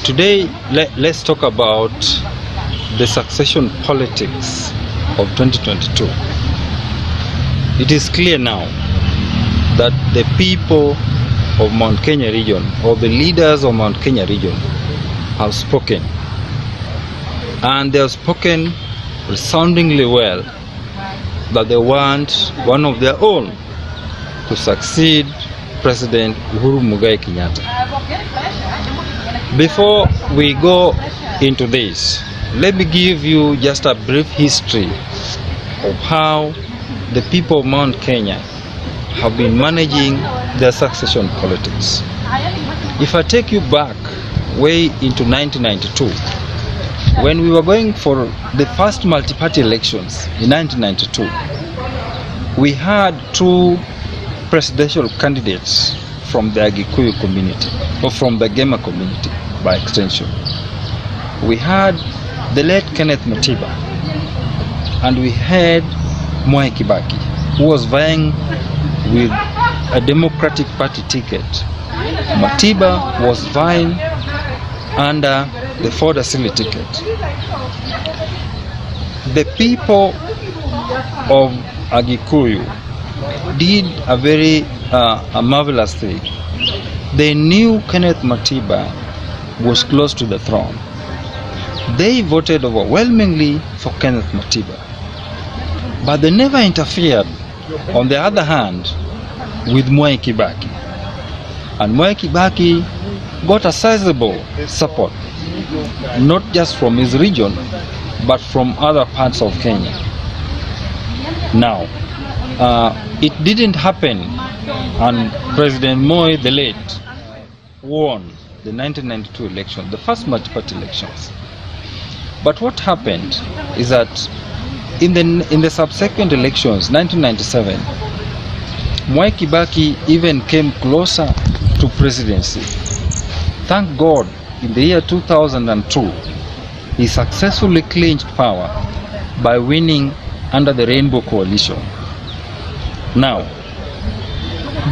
Today, let's talk about the succession politics of 2022. It is clear now that the people of Mount Kenya region, or the leaders of Mount Kenya region, have spoken. And they have spoken resoundingly well that they want one of their own to succeed President Uhuru Muigai Kenyatta. Before we go into this, let me give you just a brief history of how the people of Mount Kenya have been managing their succession politics. If I take you back way into 1992, when we were going for the first multi-party elections in 1992, we had two presidential candidates from the Agikuyu community, or from the Gema community by extension. We had the late Kenneth Matiba, and we had Mwai Kibaki, who was vying with a Democratic Party ticket. Matiba was vying under the Ford Assili ticket. The people of Agikuyu did a very a marvelous thing. They knew Kenneth Matiba was close to the throne. They voted overwhelmingly for Kenneth Matiba, but they never interfered, on the other hand, with Mwai Kibaki. And Mwai Kibaki got a sizable support, not just from his region, but from other parts of Kenya. Now, it didn't happen, and President Moi the late won the 1992 election, the first multi-party elections. But what happened is that in the subsequent elections, 1997, Mwai Kibaki even came closer to presidency. Thank God, in the year 2002, he successfully clinched power by winning under the Rainbow Coalition. Now,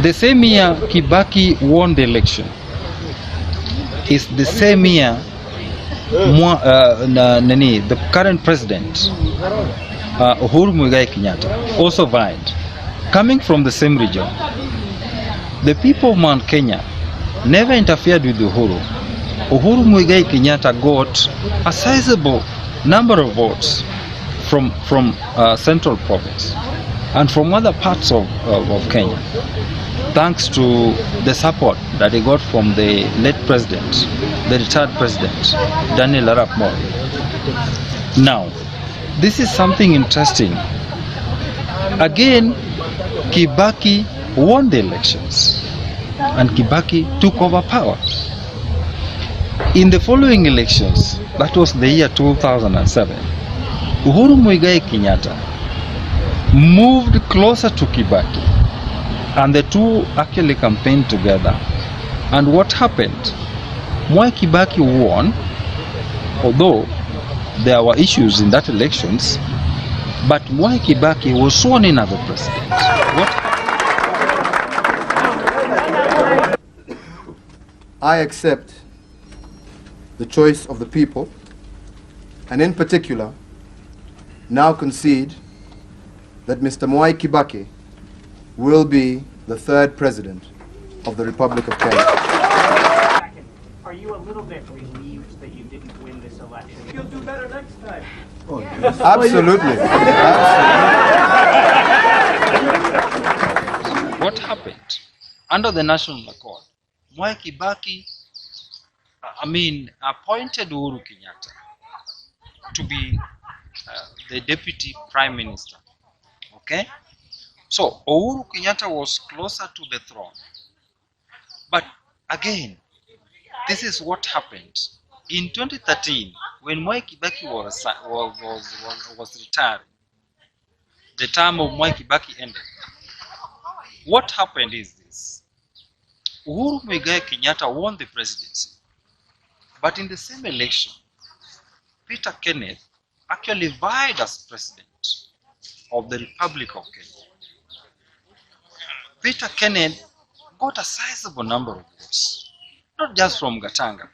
the same year Kibaki won the election is the same year the current president, Uhuru Muigai Kenyatta, also vying, coming from the same region. The people of Mount Kenya never interfered with Uhuru. Uhuru Muigai Kenyatta got a sizable number of votes from Central Province and from other parts of Kenya, thanks to the support that he got from the late president, the retired president, Daniel Arap Moi. Now, this is something interesting. Again, Kibaki won the elections, and Kibaki took over power. In the following elections, that was the year 2007, Uhuru Muigai Kenyatta moved closer to Kibaki, and the two actually campaigned together. And what happened? Mwai Kibaki won, although there were issues in that elections, but Mwai Kibaki was sworn in as the president. I accept the choice of the people, and in particular, now concede that Mr. Mwai Kibaki will be the third president of the Republic of Kenya. Are you a little bit relieved that you didn't win this election? You'll do better next time. Oh, yes. Absolutely. Absolutely. What happened? Under the National Accord, Mwai Kibaki, appointed Uhuru Kenyatta to be the deputy prime minister. Okay? So Uhuru Kenyatta was closer to the throne. But again, this is what happened. In 2013, when Mwai Kibaki was retiring, the term of Mwai Kibaki ended. What happened is this. Uhuru Muigai Kenyatta won the presidency. But in the same election, Peter Kenneth actually vied as president of the Republic of Kenya. Peter Kenneth got a sizable number of votes, not just from Gatanga,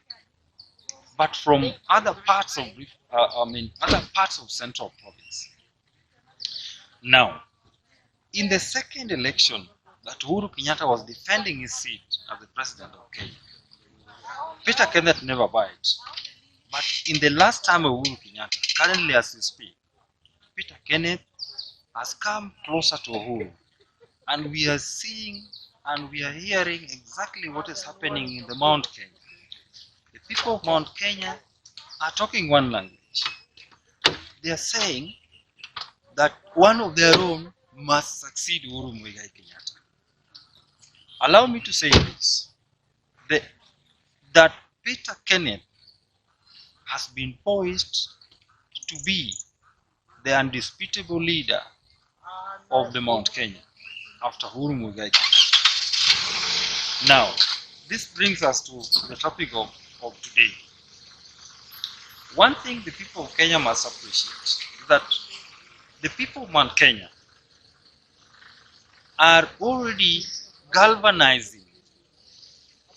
but from other parts of Central Province. Now, in the second election that Uhuru Kenyatta was defending his seat as the president of Kenya, Peter Kenneth never vied. But in the last time of Uhuru Kenyatta, currently as we speak, Peter Kenneth has come closer to Uhuru. And we are seeing and we are hearing exactly what is happening in the Mount Kenya. The people of Mount Kenya are talking one language. They are saying that one of their own must succeed Uhuru Muigai Kenyatta. Allow me to say this, that Peter Kenneth has been poised to be the undisputable leader of the Mount Kenya after Uhuru Muigai Kenyatta. Now, this brings us to the topic of today. One thing the people of Kenya must appreciate is that the people of Mount Kenya are already galvanizing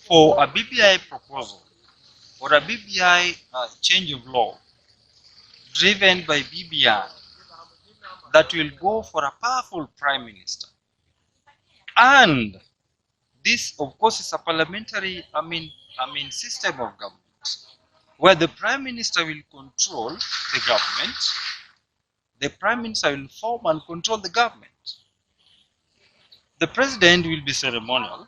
for a BBI proposal or a BBI change of law driven by BBI that will go for a powerful prime minister. And this, of course, is a parliamentary, system of government where the prime minister will control the government. The prime minister will form and control the government. The president will be ceremonial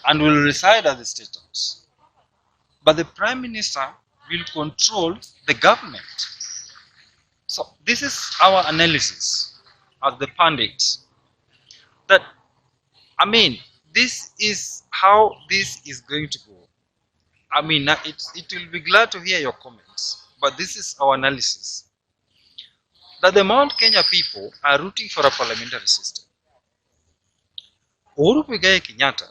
and will reside at the State House. But the prime minister will control the government. So this is our analysis as the pundits. That, this is how this is going to go. It will be glad to hear your comments, but this is our analysis. That the Mount Kenya people are rooting for a parliamentary system. Uhuru Muigai Kenyatta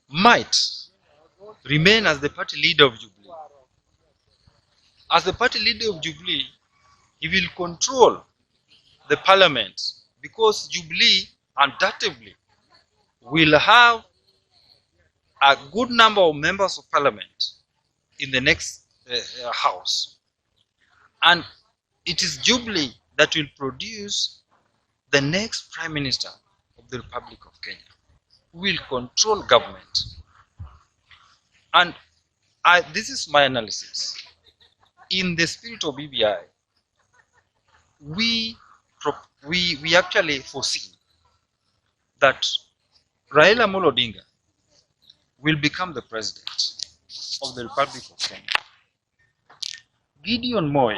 might remain as the party leader of Jubilee. As the party leader of Jubilee, he will control the parliament because Jubilee undoubtedly will have a good number of members of parliament in the next house. And it is Jubilee that will produce the next prime minister of the Republic of Kenya, who will control government. And this is my analysis. In the spirit of BBI, we actually foresee that Raila Odinga will become the president of the Republic of Kenya. Gideon Moi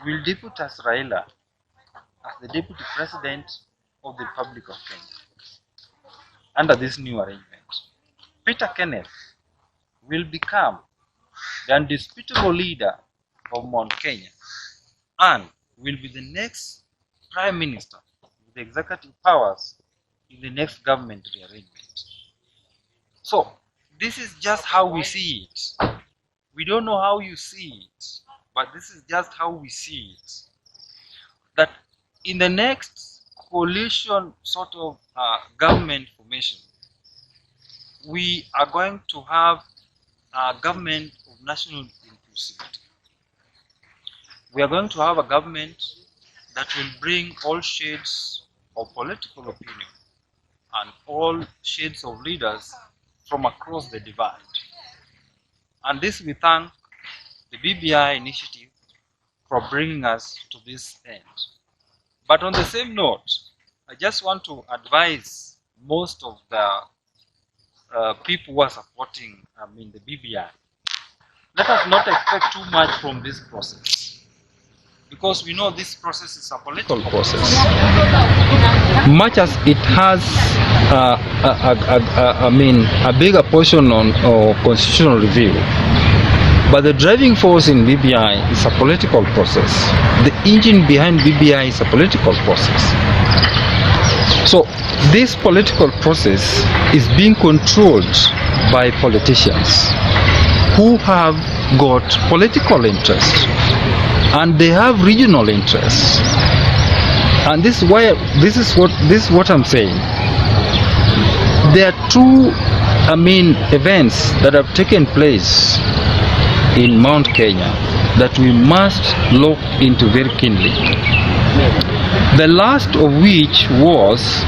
will deputize Raila as the deputy president of the Republic of Kenya under this new arrangement. Peter Kenneth will become the undisputable leader of Mount Kenya and will be the next prime minister with the executive powers in the next government rearrangement. So this is just how we see it. We don't know how you see it, but this is just how we see it. That in the next coalition sort of government formation, we are going to have a government of national inclusivity. We are going to have a government that will bring all shades of political opinion and all shades of leaders from across the divide. And this we thank the BBI initiative for bringing us to this end. But on the same note, I just want to advise most of the people who are supporting the BBI. Let us not expect too much from this process. because we know this process is a political process. Much as it has a bigger portion on constitutional review, but the driving force in BBI is a political process. The engine behind BBI is a political process. So this political process is being controlled by politicians who have got political interests, and they have regional interests. And this is what I'm saying. There are two events that have taken place in Mount Kenya that we must look into very keenly. The last of which was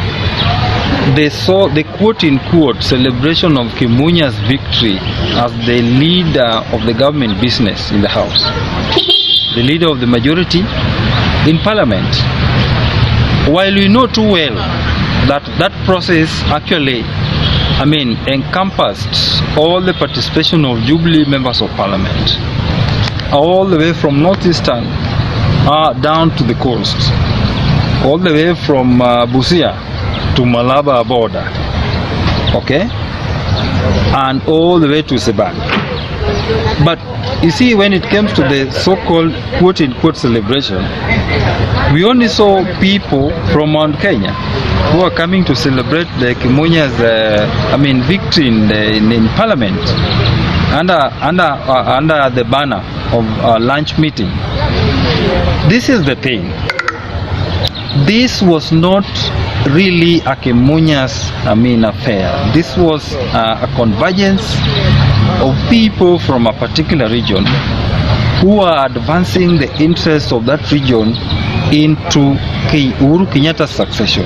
the quote-unquote celebration of Kimunya's victory as the leader of the government business in the House, the leader of the majority in Parliament. While we know too well that that process actually encompassed all the participation of Jubilee members of Parliament, all the way from northeastern down to the coast, all the way from Busia to Malaba border, okay, and all the way to Sebang. But you see, when it comes to the so-called quote-unquote celebration, we only saw people from Mount Kenya who are coming to celebrate the Kimunya's victory in Parliament under the banner of a lunch meeting. This is the thing. This was not really a Kimunya's affair. This was a convergence of people from a particular region who are advancing the interests of that region into Uhuru Kenyatta's succession.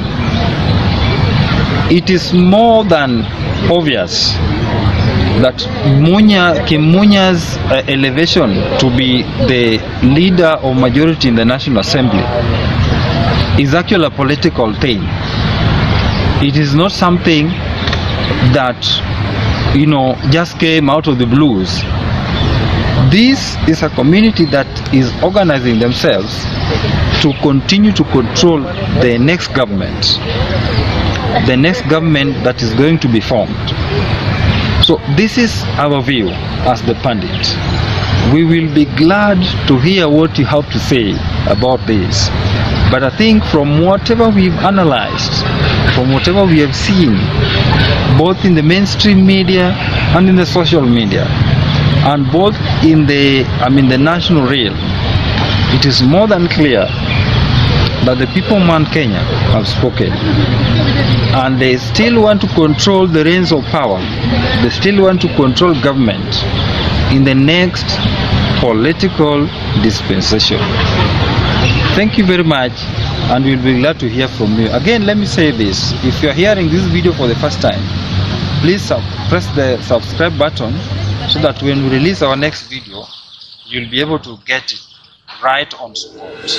It is more than obvious that Kimunya's elevation to be the leader of majority in the National Assembly is actually a political thing. It is not something that just came out of the blues. This is a community that is organizing themselves to continue to control the next government that is going to be formed. So this is our view as the Pundit. We will be glad to hear what you have to say about this. But I think from whatever we've analyzed, from whatever we have seen, both in the mainstream media and in the social media, and both in the national realm, it is more than clear that the people of Mount Kenya have spoken, and they still want to control the reins of power. They still want to control government in the next political dispensation. Thank you very much, and we'll be glad to hear from you. Again, let me say this: if you are hearing this video for the first time, please press the subscribe button so that when we release our next video, you'll be able to get it right on spot.